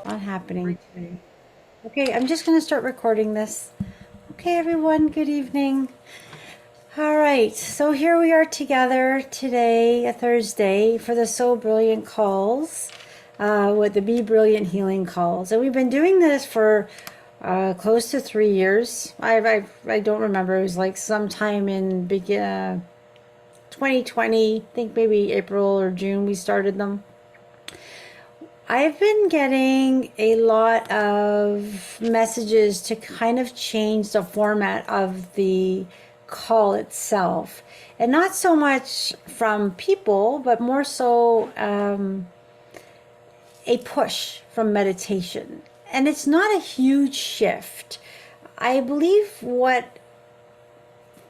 Not happening today. Okay, I'm just going to start recording this. Okay, everyone, good evening. All right, so here we are together today, a Thursday, for the So Brilliant calls, with the Be Brilliant Healing calls. And we've been doing this for close to 3 years. I don't remember. It was like sometime in 2020, I think maybe April or June we started them. I've been getting a lot of messages to kind of change the format of the call itself. And not so much from people, but more so a push from meditation. And it's not a huge shift. I believe when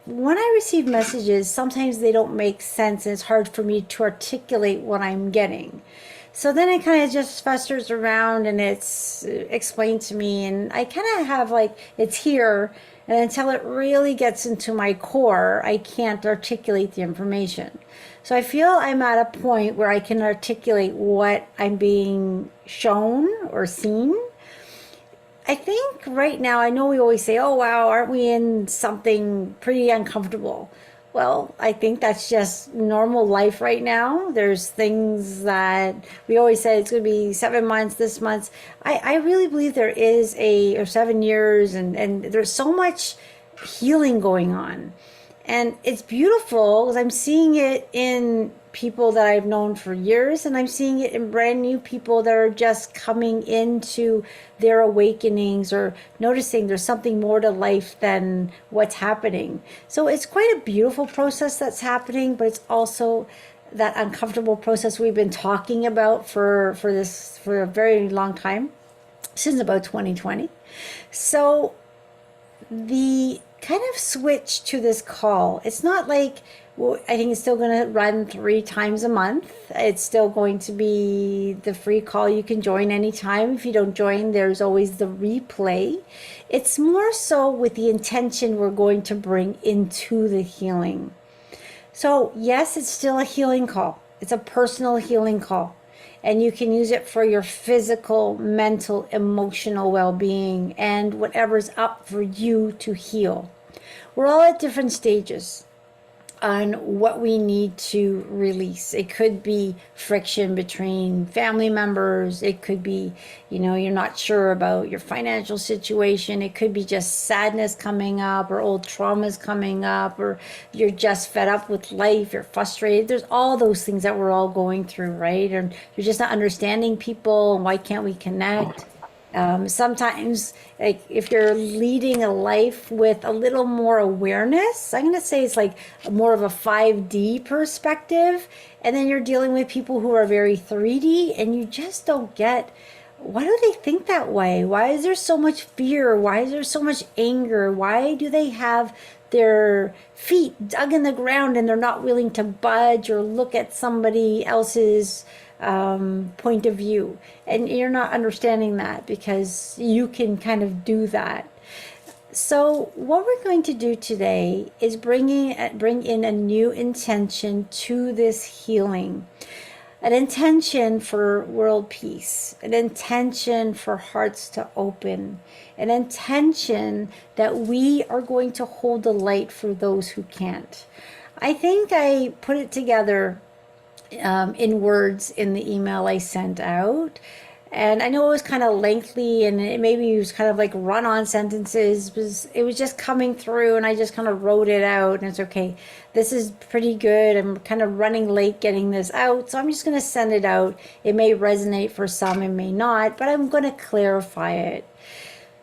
I receive messages, sometimes they don't make sense and it's hard for me to articulate what I'm getting. So then it kind of just festers around and it's explained to me, and I kind of have like it's here, and until it really gets into my core, I can't articulate the information. So I feel I'm at a point where I can articulate what I'm being shown or seen. I think right now, I know we always say, oh, wow, aren't we in something pretty uncomfortable? Well, I think that's just normal life right now. There's things that we always say it's going to be 7 months, this month. I really believe there is or 7 years, and there's so much healing going on. And it's beautiful because I'm seeing it in people that I've known for years, and I'm seeing it in brand new people that are just coming into their awakenings or noticing there's something more to life than what's happening. So it's quite a beautiful process that's happening, but it's also that uncomfortable process we've been talking about for a very long time, since about 2020. So the kind of switch to this call, it's not like, well, I think it's still going to run 3 times a month. It's still going to be the free call. You can join anytime. If you don't join, there's always the replay. It's more so with the intention we're going to bring into the healing. So yes, it's still a healing call. It's a personal healing call. And you can use it for your physical, mental, emotional well-being and whatever's up for you to heal. We're all at different stages on what we need to release. It could be friction between family members. It could be, you're not sure about your financial situation. It could be just sadness coming up or old traumas coming up, or you're just fed up with life. You're frustrated. There's all those things that we're all going through, right? And you're just not understanding people. And why can't we connect? Sometimes, like if you're leading a life with a little more awareness, I'm going to say it's like more of a 5D perspective, and then you're dealing with people who are very 3D, and you just don't get, why do they think that way? Why is there so much fear? Why is there so much anger? Why do they have their feet dug in the ground and they're not willing to budge or look at somebody else's point of view? And you're not understanding that because you can kind of do that. So what we're going to do today is bring in a new intention to this healing. An intention for world peace, an intention for hearts to open, an intention that we are going to hold the light for those who can't. I think I put it together in words in the email I sent out. And I know it was kind of lengthy, and maybe it was kind of like run-on sentences. It was just coming through, and I just kind of wrote it out. And it's okay. This is pretty good. I'm kind of running late getting this out, so I'm just going to send it out. It may resonate for some, it may not, but I'm going to clarify it.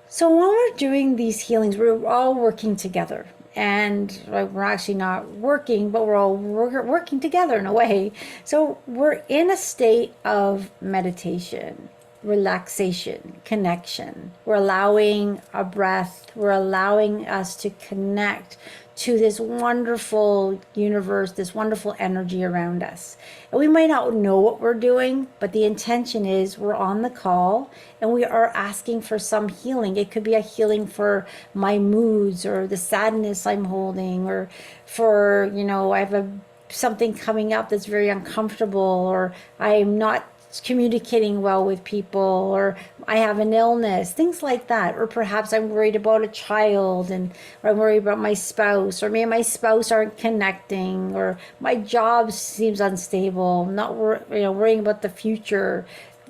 So when we're doing these healings, we're all working together. And we're actually not working, but we're all working together in a way. So we're in a state of meditation, relaxation, connection. We're allowing our breath, we're allowing us to connect to this wonderful universe, this wonderful energy around us. And we might not know what we're doing, but the intention is we're on the call and we are asking for some healing. It could be a healing for my moods or the sadness I'm holding, or for, I have something coming up that's very uncomfortable, or I'm not communicating well with people, or I have an illness, things like that. Or perhaps I'm worried about a child, and or I'm worried about my spouse, or maybe my spouse aren't connecting, or my job seems unstable, not worrying about the future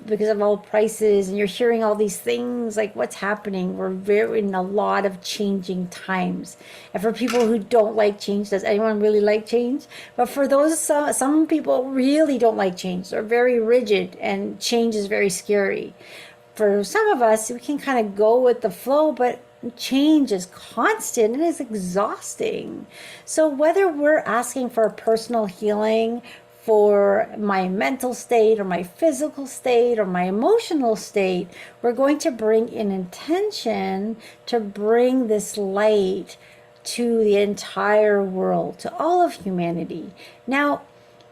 because of all prices, and you're hearing all these things like what's happening. We're very in a lot of changing times, and for people who don't like change, does anyone really like change? But for those, some people really don't like change. They're very rigid, and change is very scary. For some of us, we can kind of go with the flow, but change is constant and is exhausting. So whether we're asking for personal healing for my mental state, or my physical state, or my emotional state, we're going to bring in intention to bring this light to the entire world, to all of humanity. Now,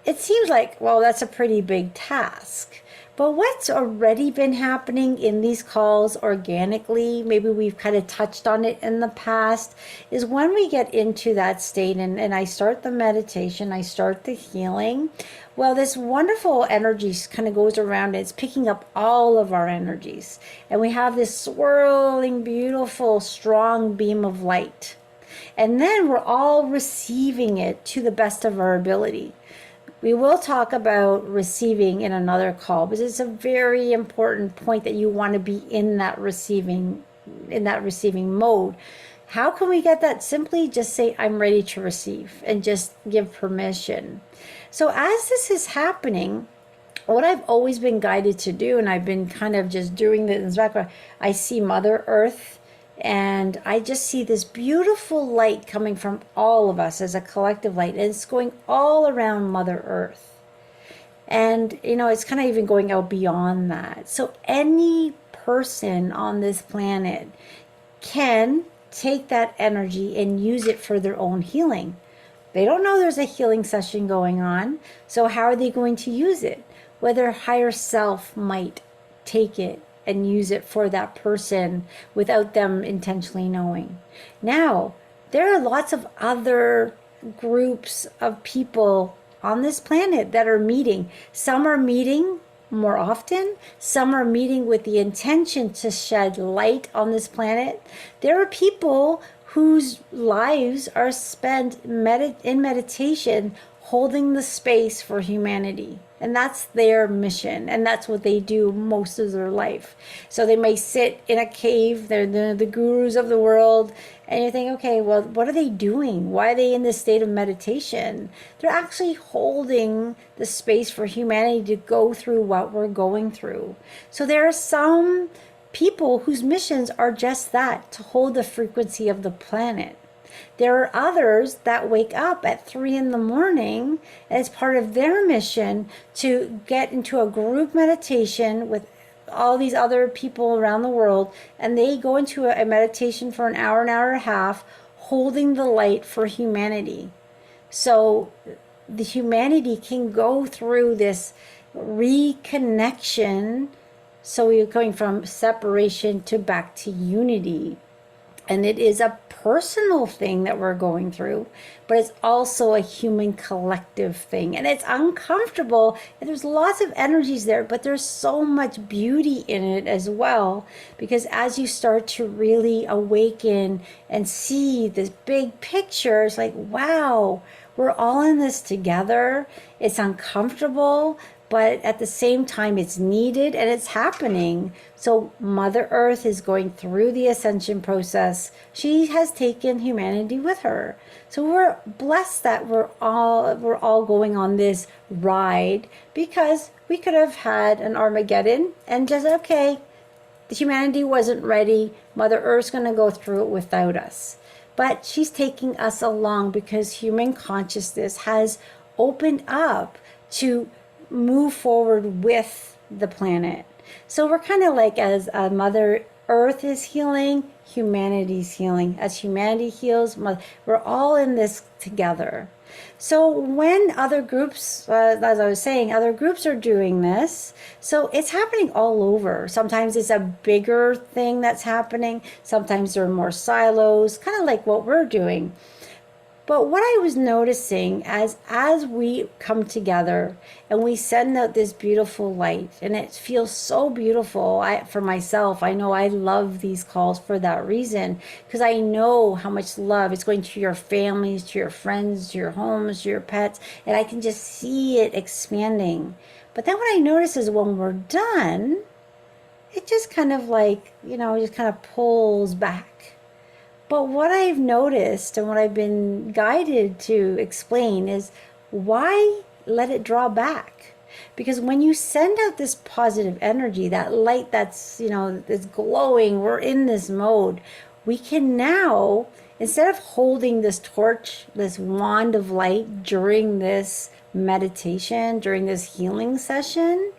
it seems like, well, that's a pretty big task. But what's already been happening in these calls organically, maybe we've kind of touched on it in the past, is when we get into that state and I start the meditation, I start the healing, well, this wonderful energy kind of goes around. It's picking up all of our energies. And we have this swirling, beautiful, strong beam of light. And then we're all receiving it to the best of our ability. We will talk about receiving in another call, because it's a very important point that you want to be in that receiving mode. How can we get that? Simply just say, I'm ready to receive, and just give permission. So as this is happening, what I've always been guided to do, and I've been kind of just doing this in the background, I see Mother Earth, and I just see this beautiful light coming from all of us as a collective light. And it's going all around Mother Earth. And, it's kind of even going out beyond that. So any person on this planet can take that energy and use it for their own healing. They don't know there's a healing session going on. So how are they going to use it? Whether higher self might take it and use it for that person without them intentionally knowing. Now, there are lots of other groups of people on this planet that are meeting. Some are meeting more often. Some are meeting with the intention to shed light on this planet. There are people whose lives are spent in meditation, holding the space for humanity. And that's their mission, and that's what they do most of their life. So they may sit in a cave, they're the gurus of the world, and you think, okay, well, what are they doing? Why are they in this state of meditation? They're actually holding the space for humanity to go through what we're going through. So there are some people whose missions are just that, to hold the frequency of the planet. There are others that wake up at 3 a.m. as part of their mission to get into a group meditation with all these other people around the world, and they go into a meditation for an hour and a half, holding the light for humanity. So the humanity can go through this reconnection. So we're going from separation to back to unity. And it is a personal thing that we're going through, but it's also a human collective thing. And it's uncomfortable, and there's lots of energies there, but there's so much beauty in it as well. Because as you start to really awaken and see this big picture, it's like, wow, we're all in this together. It's uncomfortable, but at the same time, it's needed and it's happening. So Mother Earth is going through the ascension process. She has taken humanity with her. So we're blessed that we're all going on this ride, because we could have had an Armageddon and just, okay, the humanity wasn't ready. Mother Earth's going to go through it without us. But she's taking us along because human consciousness has opened up to move forward with the planet. So we're kind of like, as Mother Earth is healing, humanity's healing. As humanity heals, we're all in this together. So when other groups, as I was saying, other groups are doing this, so it's happening all over. Sometimes it's a bigger thing that's happening. Sometimes there are more silos, kind of like what we're doing. But what I was noticing as we come together and we send out this beautiful light, and it feels so beautiful. For myself, I know I love these calls for that reason, because I know how much love is going to your families, to your friends, to your homes, to your pets, and I can just see it expanding. But then what I notice is when we're done, it just kind of like, just kind of pulls back. But what I've noticed and what I've been guided to explain is, why let it draw back? Because when you send out this positive energy, that light that's glowing, we're in this mode, we can now, instead of holding this torch, this wand of light during this meditation, during this healing session,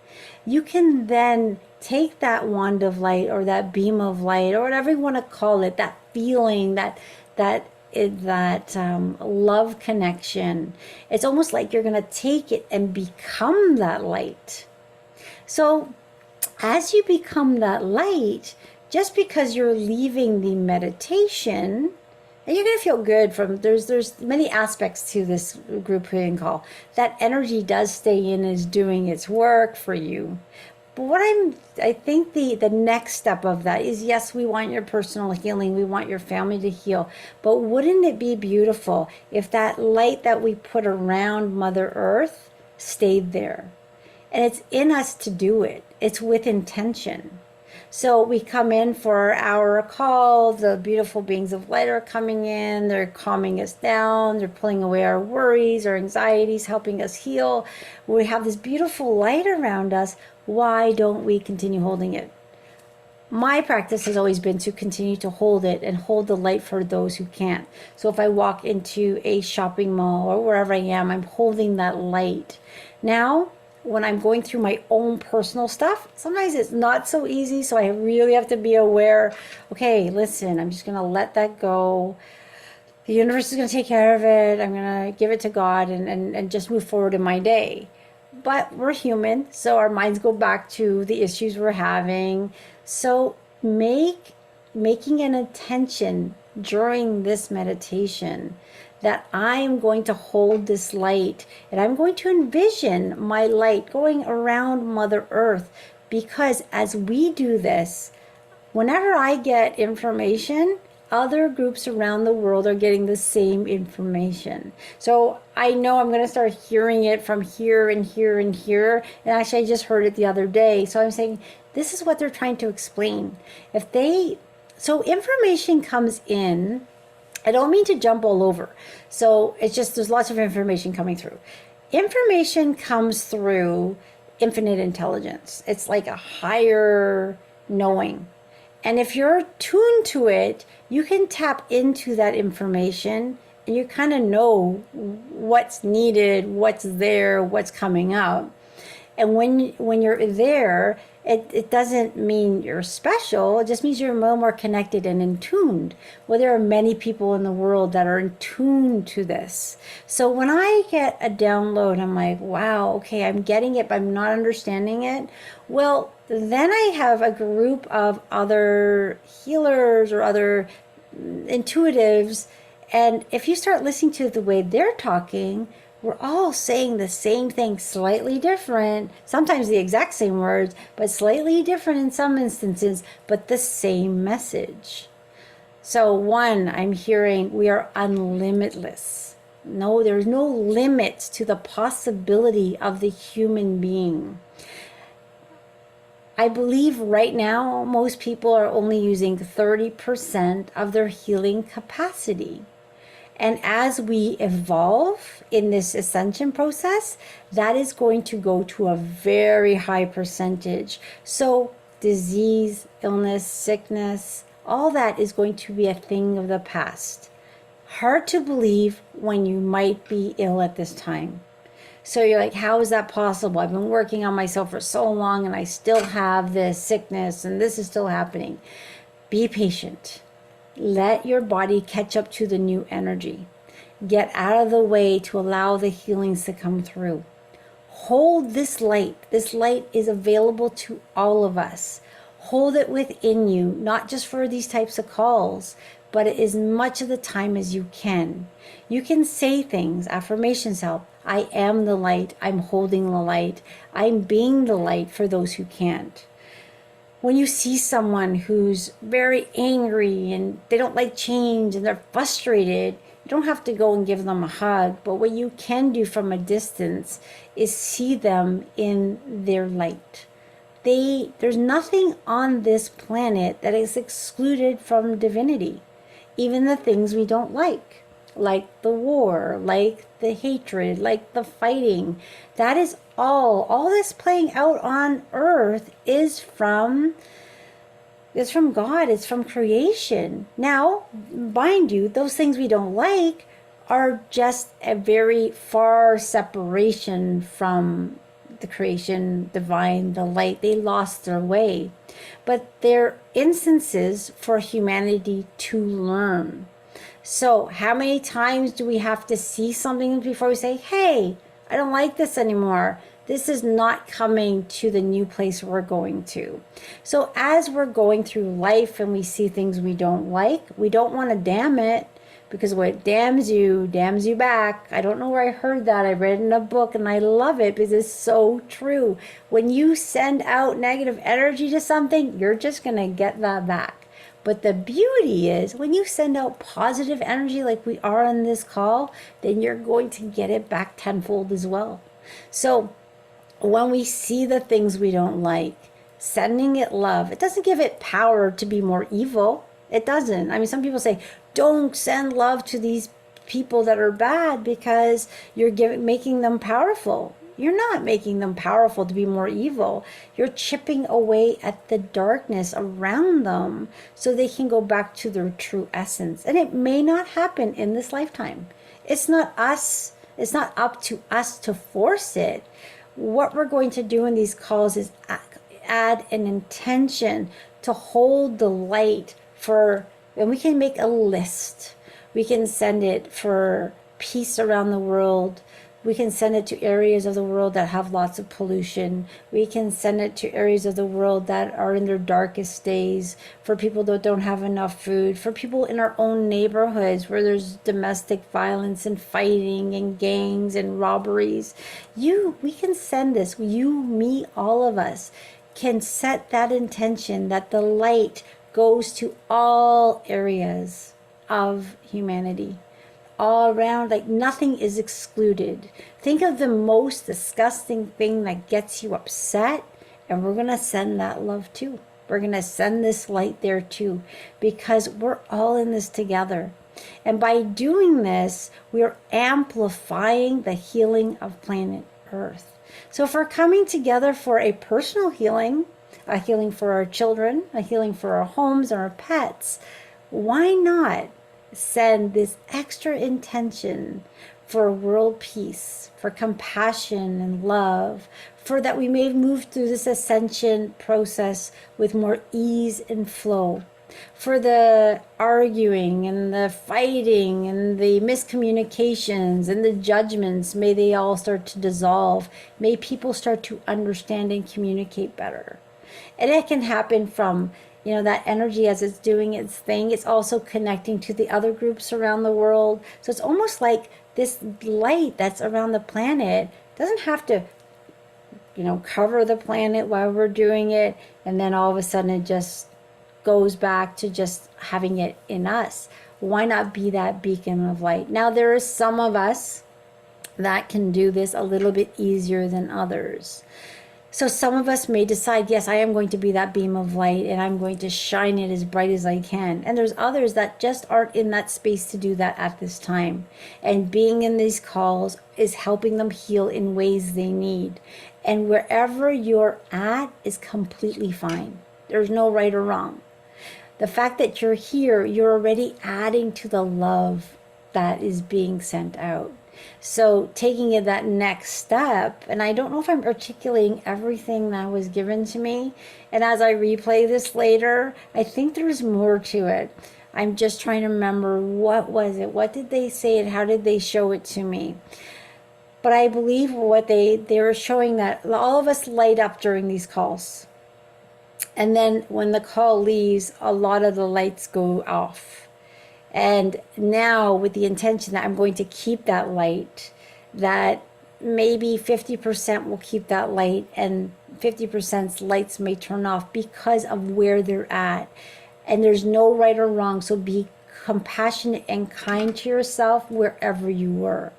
you can then take that wand of light or that beam of light or whatever you want to call it, that feeling, that love connection. It's almost like you're going to take it and become that light. So as you become that light, just because you're leaving the meditation, and you're going to feel good from, there's many aspects to this group healing call. That energy does stay in, is doing its work for you. But I think the next step of that is, yes, we want your personal healing. We want your family to heal. But wouldn't it be beautiful if that light that we put around Mother Earth stayed there? And it's in us to do it. It's with intention. So we come in for our call. The beautiful beings of light are coming in. They're calming us down. They're pulling away our worries, our anxieties, helping us heal. We have this beautiful light around us. Why don't we continue holding it? My practice has always been to continue to hold it and hold the light for those who can't. So if I walk into a shopping mall or wherever I am, I'm holding that light. Now, when I'm going through my own personal stuff, sometimes it's not so easy. So I really have to be aware, okay, listen, I'm just going to let that go. The universe is going to take care of it. I'm going to give it to God and just move forward in my day. But we're human, so our minds go back to the issues we're having. So making an intention during this meditation that I'm going to hold this light, and I'm going to envision my light going around Mother Earth, because as we do this, whenever I get information, other groups around the world are getting the same information. So I know I'm going to start hearing it from here and here and here. And actually, I just heard it the other day. So I'm saying, this is what they're trying to explain. So information comes in. I don't mean to jump all over. So it's just, there's lots of information coming through. Information comes through infinite intelligence. It's like a higher knowing. And if you're tuned to it, you can tap into that information and you kind of know what's needed, what's there, what's coming up. And when you're there, it doesn't mean you're special. It just means you're a little more connected and in tuned. Well, there are many people in the world that are in tune to this. So when I get a download, I'm like, wow, okay, I'm getting it, but I'm not understanding it. Well, then I have a group of other healers or other intuitives. And if you start listening to the way they're talking, we're all saying the same thing, slightly different, sometimes the exact same words, but slightly different in some instances, but the same message. So one, I'm hearing we are unlimitless. No, there's no limits to the possibility of the human being. I believe right now most people are only using 30% of their healing capacity. And as we evolve in this ascension process, that is going to go to a very high percentage. So disease, illness, sickness, all that is going to be a thing of the past. Hard to believe when you might be ill at this time. So you're like, how is that possible? I've been working on myself for so long and I still have this sickness and this is still happening. Be patient. Let your body catch up to the new energy. Get out of the way to allow the healings to come through. Hold this light. This light is available to all of us. Hold it within you, not just for these types of calls, but as much of the time as you can. You can say things, affirmations help. I am the light. I'm holding the light. I'm being the light for those who can't. When you see someone who's very angry and they don't like change and they're frustrated, you don't have to go and give them a hug, but what you can do from a distance is see them in their light. There's nothing on this planet that is excluded from divinity, even the things we don't like the war, like the hatred, like the fighting. That is all this playing out on earth is from God, it's from creation. Now, mind you, those things we don't like are just a very far separation from the creation, divine, the light. They lost their way. But they're instances for humanity to learn. So how many times do we have to see something before we say, hey, I don't like this anymore? This is not coming to the new place we're going to. So as we're going through life and we see things we don't like, we don't want to damn it, because what damns you back. I don't know where I heard that. I read it in a book and I love it because it's so true. When you send out negative energy to something, you're just going to get that back. But the beauty is when you send out positive energy like we are on this call, then you're going to get it back tenfold as well. So when we see the things we don't like, sending it love, it doesn't give it power to be more evil. It doesn't. I mean, some people say, don't send love to these people that are bad because you're making them powerful. You're not making them powerful to be more evil. You're chipping away at the darkness around them so they can go back to their true essence. And it may not happen in this lifetime. It's not us. It's not up to us to force it. What we're going to do in these calls is add an intention to hold the light for, and we can make a list. We can send it for peace around the world. We can send it to areas of the world that have lots of pollution. We can send it to areas of the world that are in their darkest days, for people that don't have enough food, for people in our own neighborhoods where there's domestic violence and fighting and gangs and robberies. We can send this. You, me, all of us can set that intention that the light goes to all areas of humanity. All around, like nothing is excluded. Think of the most disgusting thing that gets you upset, and we're going to send that love too. We're going to send this light there too, because we're all in this together. And by doing this, we're amplifying the healing of planet Earth. So if we're coming together for a personal healing, a healing for our children, a healing for our homes and our pets, why not send this extra intention for world peace, for compassion and love, for that we may move through this ascension process with more ease and flow, for the arguing and the fighting and the miscommunications and the judgments, may they all start to dissolve. May people start to understand and communicate better. And it can happen from that energy as it's doing its thing. It's also connecting to the other groups around the world. So it's almost like this light that's around the planet doesn't have to, cover the planet while we're doing it. And then all of a sudden it just goes back to just having it in us. Why not be that beacon of light? Now, there are some of us that can do this a little bit easier than others. So some of us may decide, yes, I am going to be that beam of light and I'm going to shine it as bright as I can. And there's others that just aren't in that space to do that at this time. And being in these calls is helping them heal in ways they need. And wherever you're at is completely fine. There's no right or wrong. The fact that you're here, you're already adding to the love that is being sent out. So taking it that next step, and I don't know if I'm articulating everything that was given to me, and as I replay this later, I think there's more to it. I'm just trying to remember, what was it? What did they say and how did they show it to me? But I believe what they were showing, that all of us light up during these calls. And then when the call leaves, a lot of the lights go off. And now with the intention that I'm going to keep that light, that maybe 50% will keep that light and 50% lights may turn off because of where they're at. And there's no right or wrong. So be compassionate and kind to yourself wherever you were.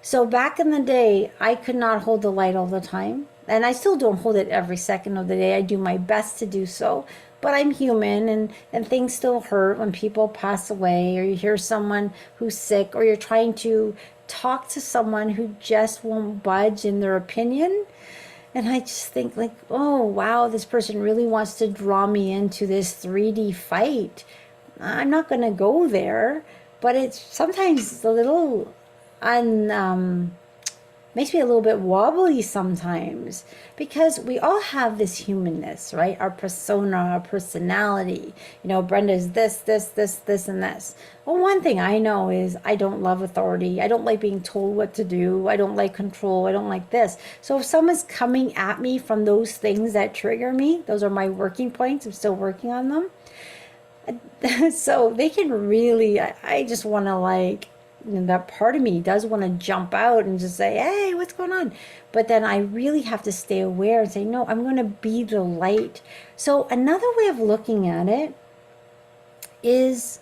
So back in the day, I could not hold the light all the time. And I still don't hold it every second of the day. I do my best to do so. But I'm human, and things still hurt when people pass away, or you hear someone who's sick, or you're trying to talk to someone who just won't budge in their opinion. And I just think like, oh, wow, this person really wants to draw me into this 3D fight. I'm not going to go there. But it's sometimes a little makes me a little bit wobbly sometimes, because we all have this humanness, right? Our persona, our personality. Brenda's this, and this. Well, one thing I know is I don't love authority. I don't like being told what to do. I don't like control. I don't like this. So if someone's coming at me from those things that trigger me, those are my working points. I'm still working on them. So they can really, I just want to that part of me does want to jump out and just say, hey, what's going on? But then I really have to stay aware and say, no, I'm going to be the light. So another way of looking at it is,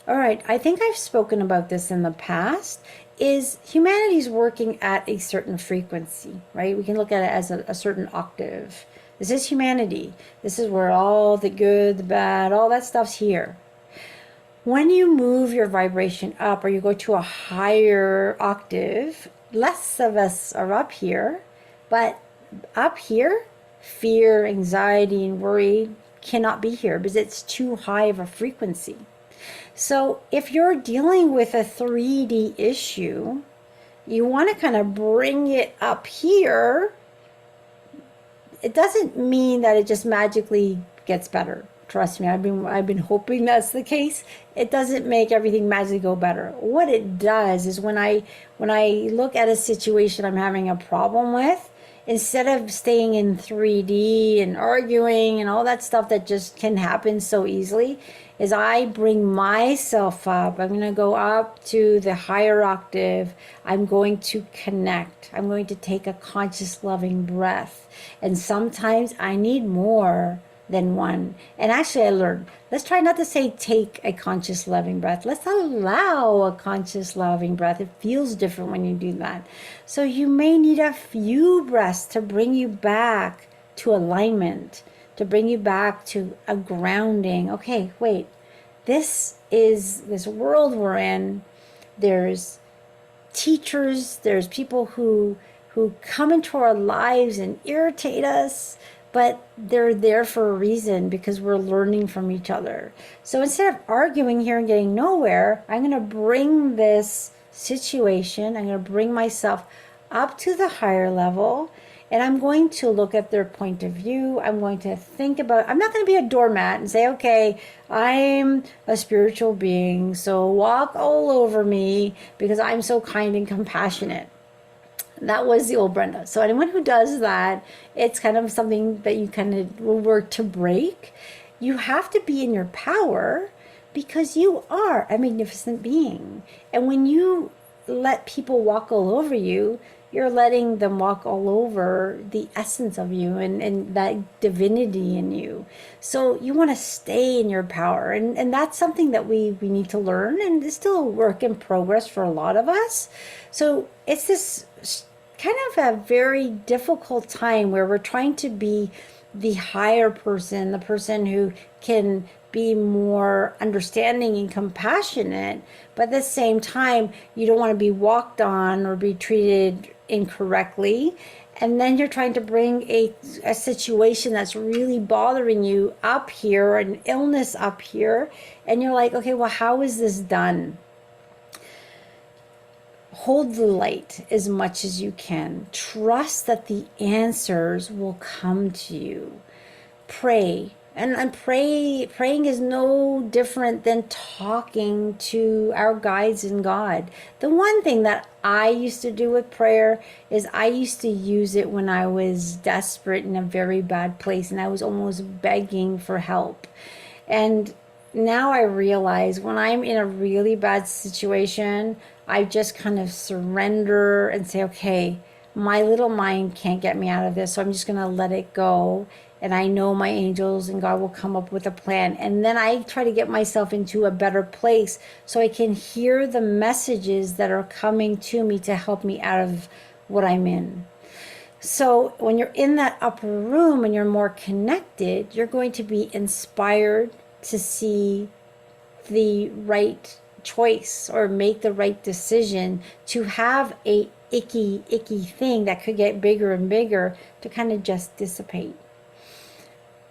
all right, I think I've spoken about this in the past, is humanity's working at a certain frequency, right? We can look at it as a certain octave. This is humanity. This is where all the good, the bad, all that stuff's here. When you move your vibration up, or you go to a higher octave, less of us are up here, but up here, fear, anxiety, and worry cannot be here because it's too high of a frequency. So if you're dealing with a 3D issue, you want to kind of bring it up here. It doesn't mean that it just magically gets better. Trust me, I've been hoping that's the case. It doesn't make everything magically go better. What it does is when I look at a situation I'm having a problem with, instead of staying in 3D and arguing and all that stuff that just can happen so easily, is I bring myself up. I'm going to go up to the higher octave. I'm going to connect. I'm going to take a conscious, loving breath. And sometimes I need more than one. And actually I learned, let's try not to say take a conscious loving breath. Let's allow a conscious loving breath. It feels different when you do that. So you may need a few breaths to bring you back to alignment, to bring you back to a grounding. Okay, wait, this is this world we're in. There's teachers, there's people who come into our lives and irritate us, but they're there for a reason, because we're learning from each other. So instead of arguing here and getting nowhere, I'm going to bring this situation, I'm going to bring myself up to the higher level, and I'm going to look at their point of view. I'm going to think about, I'm not going to be a doormat and say, okay, I'm a spiritual being, so walk all over me because I'm so kind and compassionate. That was the old Brenda. So anyone who does that, it's kind of something that you kind of will work to break. You have to be in your power because you are a magnificent being. And when you let people walk all over you, you're letting them walk all over the essence of you and that divinity in you. So you want to stay in your power. And that's something that we need to learn. And it's still a work in progress for a lot of us. So it's this kind of a very difficult time where we're trying to be the higher person, the person who can be more understanding and compassionate, but at the same time, you don't want to be walked on or be treated incorrectly. And then you're trying to bring a situation that's really bothering you up here, an illness up here, and you're like, okay, well, how is this done? Hold the light as much as you can. Trust that the answers will come to you. Pray. And praying is no different than talking to our guides in God. The one thing that I used to do with prayer is I used to use it when I was desperate in a very bad place and I was almost begging for help. And now I realize when I'm in a really bad situation, I just kind of surrender and say, okay, my little mind can't get me out of this, so I'm just going to let it go. And I know my angels and God will come up with a plan. And then I try to get myself into a better place so I can hear the messages that are coming to me to help me out of what I'm in. So when you're in that upper room and you're more connected, you're going to be inspired to see the right choice or make the right decision, to have a icky thing that could get bigger and bigger to kind of just dissipate.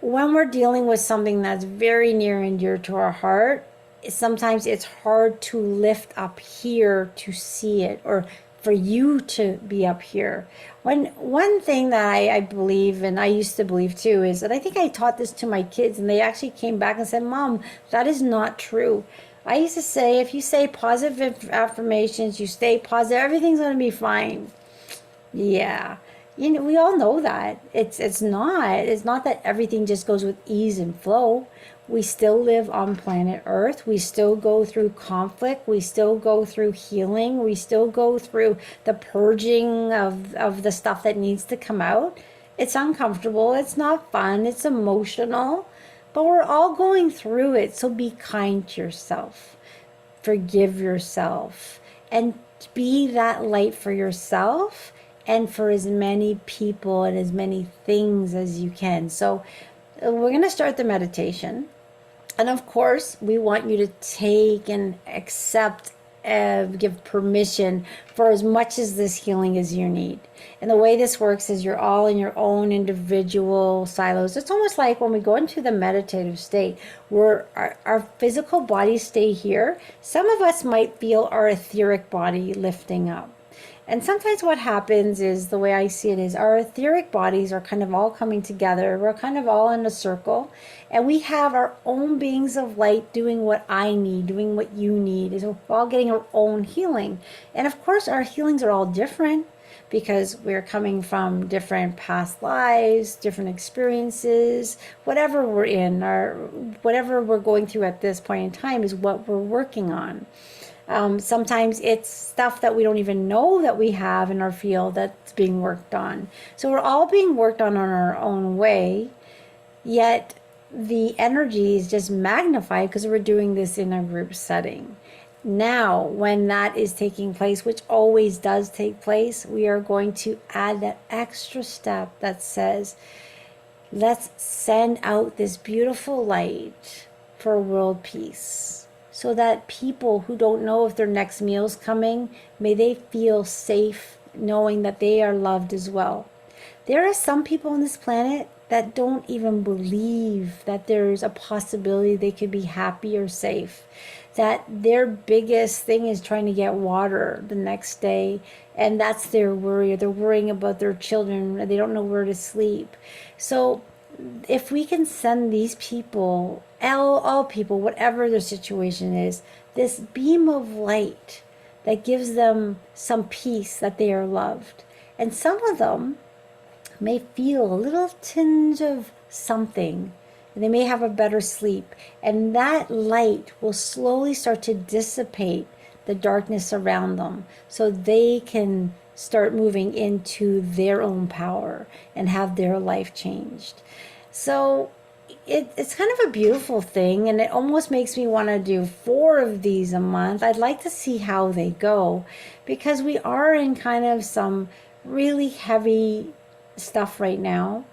When we're dealing with something that's very near and dear to our heart, sometimes it's hard to lift up here to see it, or for you to be up here. One thing that I believe, and I used to believe too, is that I think I taught this to my kids, and they actually came back and said, Mom, that is not true. I used to say, if you say positive affirmations, you stay positive, everything's going to be fine. Yeah. You know, we all know that. It's not that everything just goes with ease and flow. We still live on planet Earth. We still go through conflict. We still go through healing. We still go through the purging of the stuff that needs to come out. It's uncomfortable. It's not fun. It's emotional. But we're all going through it. So be kind to yourself. Forgive yourself. And be that light for yourself and for as many people and as many things as you can. So we're going to start the meditation. And of course, we want you to take and accept, give permission for as much as this healing as you need. And the way this works is you're all in your own individual silos. It's almost like when we go into the meditative state, where our physical bodies stay here. Some of us might feel our etheric body lifting up. And sometimes what happens is, the way I see it is, our etheric bodies are kind of all coming together. We're kind of all in a circle. And we have our own beings of light doing what I need, doing what you need. Is we're all getting our own healing. And of course, our healings are all different because we're coming from different past lives, different experiences, whatever we're in, or whatever we're going through at this point in time is what we're working on. Sometimes it's stuff that we don't even know that we have in our field that's being worked on. So we're all being worked on our own way, yet the energy is just magnified because we're doing this in a group setting. Now, when that is taking place, which always does take place, we are going to add that extra step that says, let's send out this beautiful light for world peace. So that people who don't know if their next meal's coming, may they feel safe knowing that they are loved as well. There are some people on this planet that don't even believe that there's a possibility they could be happy or safe. That their biggest thing is trying to get water the next day, and that's their worry. They're worrying about their children, they don't know where to sleep. So if we can send these people, all people, whatever their situation is, this beam of light that gives them some peace that they are loved. And some of them may feel a little tinge of something, and they may have a better sleep. And that light will slowly start to dissipate the darkness around them so they can start moving into their own power and have their life changed. So it's kind of a beautiful thing, and it almost makes me want to do 4 of these a month. I'd like to see how they go, because we are in kind of some really heavy stuff right now.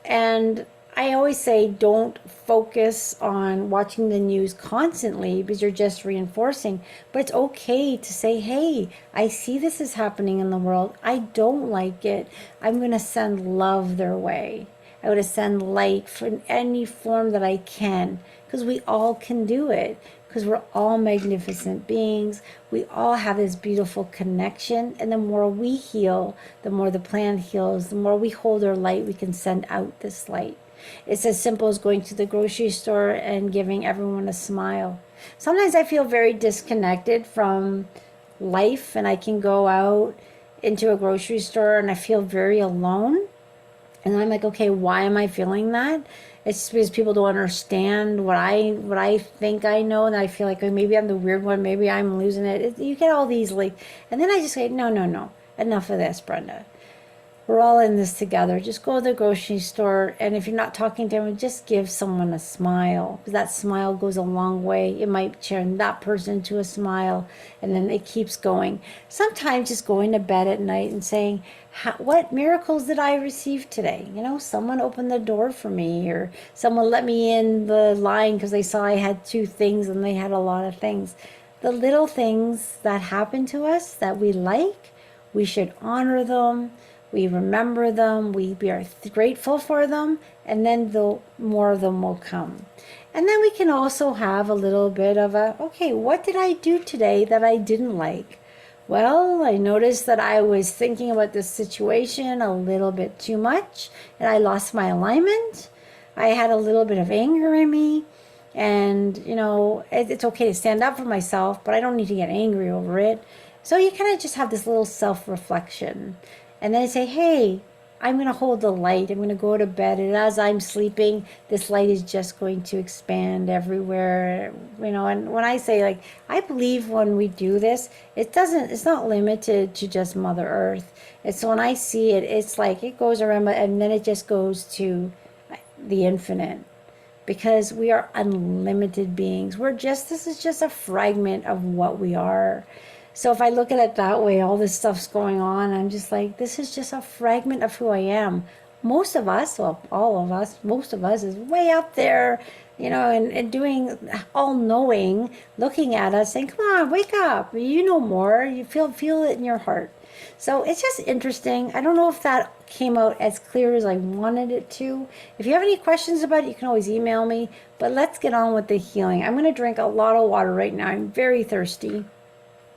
And I always say, don't focus on watching the news constantly because you're just reinforcing. But it's okay to say, hey, I see this is happening in the world. I don't like it. I'm going to send love their way. I would send light for any form that I can, because we all can do it, because we're all magnificent beings. We all have this beautiful connection, and the more we heal, the more the planet heals. The more we hold our light, we can send out this light. It's as simple as going to the grocery store and giving everyone a smile. Sometimes I feel very disconnected from life, and I can go out into a grocery store and I feel very alone. And then I'm like, okay, why am I feeling that? It's because people don't understand what I think I know, and I feel like, oh, maybe I'm the weird one, maybe I'm losing it. You get all these like, and then I just say, no, no, no, enough of this, Brenda. We're all in this together. Just go to the grocery store, and if you're not talking to them, just give someone a smile, because that smile goes a long way. It might turn that person to a smile, and then it keeps going. Sometimes just going to bed at night and saying, what miracles did I receive today? You know, someone opened the door for me, or someone let me in the line because they saw I had two things and they had a lot of things. The little things that happen to us that we like, we should honor them. We remember them, we are grateful for them, and then more of them will come. And then we can also have a little bit of a, okay, what did I do today that I didn't like? Well, I noticed that I was thinking about this situation a little bit too much, and I lost my alignment. I had a little bit of anger in me, and it's okay to stand up for myself, but I don't need to get angry over it. So you kind of just have this little self-reflection. And then I say, hey, I'm going to hold the light. I'm going to go to bed. And as I'm sleeping, this light is just going to expand everywhere. And when I say, like, I believe when we do this, it's not limited to just Mother Earth. It's when I see it, it's like it goes around, and then it just goes to the infinite. Because we are unlimited beings. This is just a fragment of what we are. So if I look at it that way, all this stuff's going on, I'm just like, this is just a fragment of who I am. Most of us, well, all of us, most of us is way up there, and doing all knowing, looking at us saying, come on, wake up. You know more. You feel it in your heart. So it's just interesting. I don't know if that came out as clear as I wanted it to. If you have any questions about it, you can always email me. But let's get on with the healing. I'm going to drink a lot of water right now. I'm very thirsty.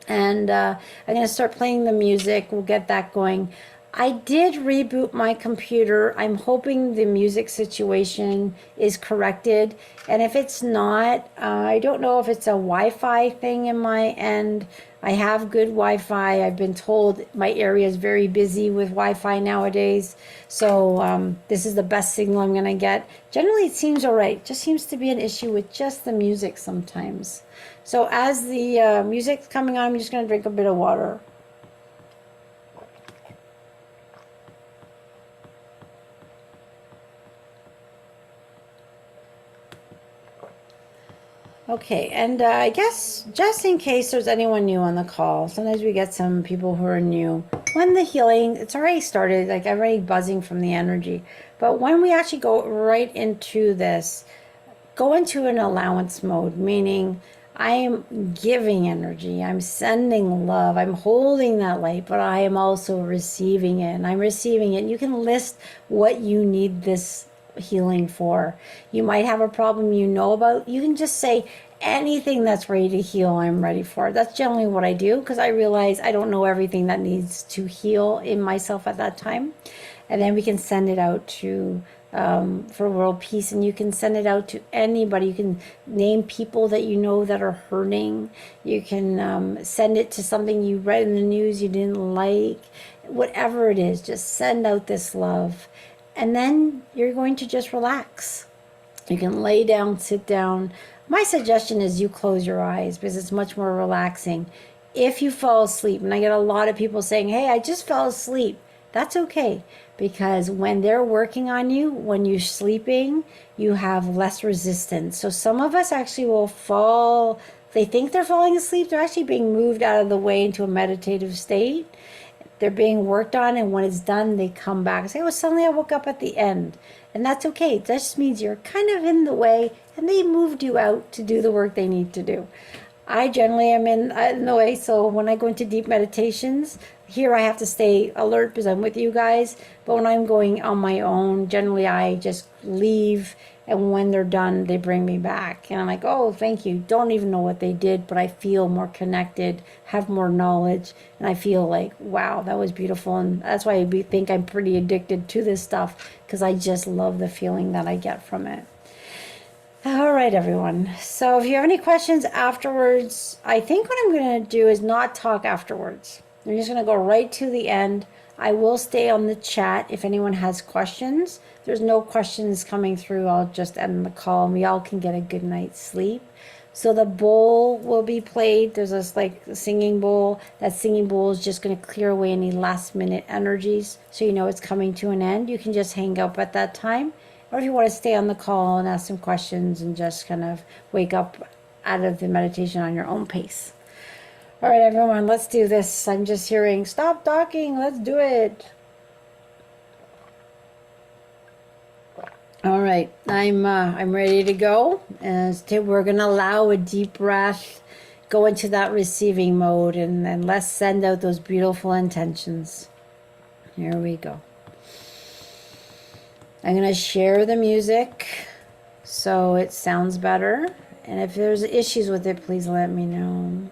And I'm going to start playing the music. We'll get that going. I did reboot my computer. I'm hoping the music situation is corrected. And if it's not, I don't know if it's a Wi-Fi thing in my end. I have good Wi-Fi. I've been told my area is very busy with Wi-Fi nowadays. So this is the best signal I'm going to get. Generally, it seems all right. Just seems to be an issue with just the music sometimes. So as the music's coming on, I'm just going to drink a bit of water. Okay, and I guess just in case there's anyone new on the call, sometimes we get some people who are new. When the healing, it's already started, like I'm already buzzing from the energy. But when we actually go right into this, go into an allowance mode, meaning I am giving energy, I'm sending love, I'm holding that light, but I am also receiving it, and I'm receiving it. You can list what you need this healing for. You might have a problem you know about. You can just say anything that's ready to heal, I'm ready for. That's generally what I do, because I realize I don't know everything that needs to heal in myself at that time. And then we can send it out to for world peace, and you can send it out to anybody. You can name people that you know that are hurting. You can send it to something you read in the news you didn't like. Whatever it is, just send out this love. And then you're going to just relax. You can lay down, sit down. My suggestion is you close your eyes, because it's much more relaxing. If you fall asleep, and I get a lot of people saying, hey, I just fell asleep. That's okay, because when they're working on you, when you're sleeping, you have less resistance. So some of us actually will fall, they think they're falling asleep, they're actually being moved out of the way into a meditative state. They're being worked on, and when it's done, they come back and say, oh, suddenly I woke up at the end. And that's okay. That just means you're kind of in the way, and they moved you out to do the work they need to do. I generally am in the way, so when I go into deep meditations, here I have to stay alert because I'm with you guys. But when I'm going on my own, generally I just leave, and when they're done, they bring me back. And I'm like, oh, thank you. Don't even know what they did, but I feel more connected, have more knowledge, and I feel like, wow, that was beautiful. And that's why I think I'm pretty addicted to this stuff, because I just love the feeling that I get from it. All right, everyone. So if you have any questions afterwards, I think what I'm going to do is not talk afterwards. I'm just going to go right to the end. I will stay on the chat if anyone has questions. If there's no questions coming through, I'll just end the call and we all can get a good night's sleep. So the bowl will be played. There's this like singing bowl. That singing bowl is just going to clear away any last minute energies. So you know it's coming to an end. You can just hang up at that time. Or if you want to stay on the call and ask some questions and just kind of wake up out of the meditation on your own pace. All right, everyone, let's do this. I'm just hearing, stop talking, let's do it. All right, I'm ready to go. And we're gonna allow a deep breath, go into that receiving mode, and then let's send out those beautiful intentions. Here we go. I'm gonna share the music so it sounds better. And if there's issues with it, please let me know.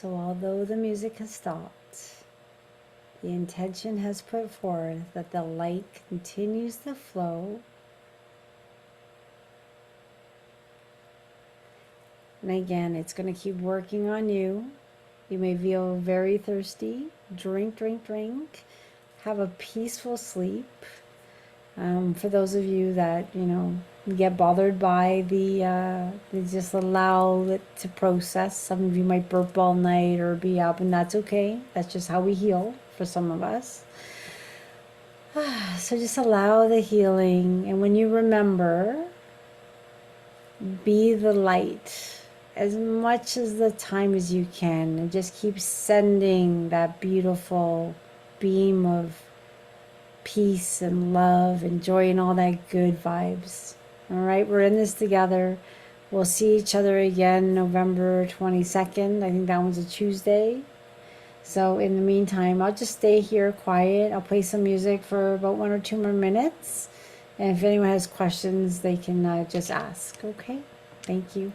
So although the music has stopped, the intention has put forth that the light continues to flow. And again, it's going to keep working on you. You may feel very thirsty. Drink, drink, drink. Have a peaceful sleep. For those of you that, get bothered by they just allow it to process. Some of you might burp all night or be up, and that's okay. That's just how we heal for some of us. So just allow the healing. And when you remember, be the light as much as the time as you can, and just keep sending that beautiful beam of peace and love and joy and all that good vibes. All right, we're in this together. We'll see each other again November 22nd. I think that one's a Tuesday. So in the meantime, I'll just stay here quiet. I'll play some music for about 1 or 2 more minutes. And if anyone has questions, they can just ask. Okay? Thank you.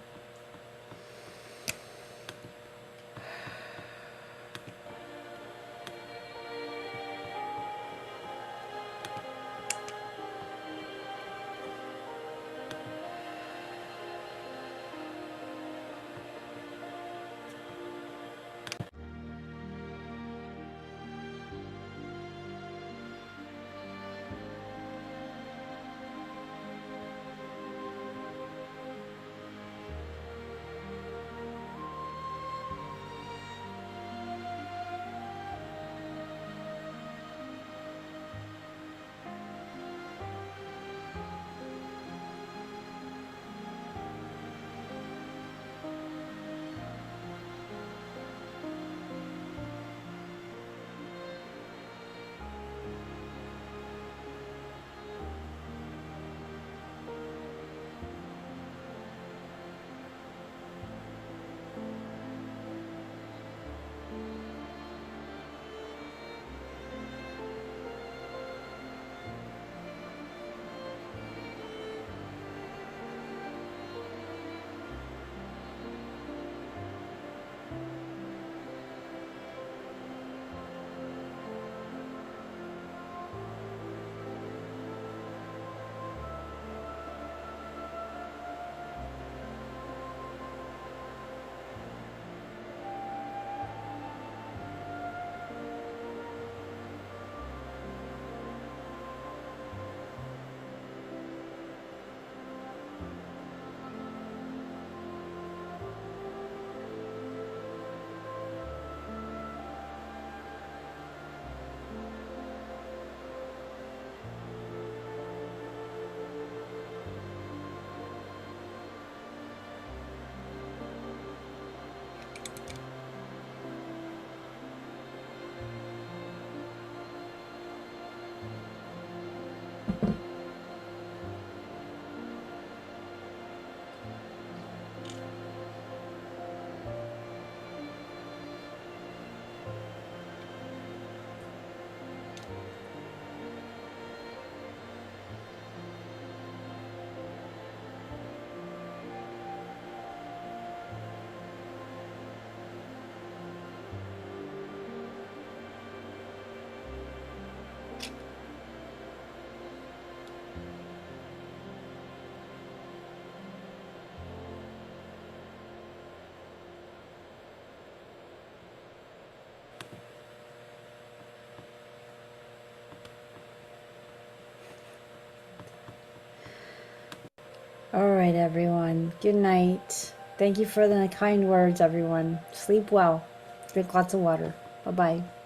All right, everyone. Good night. Thank you for the kind words, everyone. Sleep well. Drink lots of water. Bye-bye.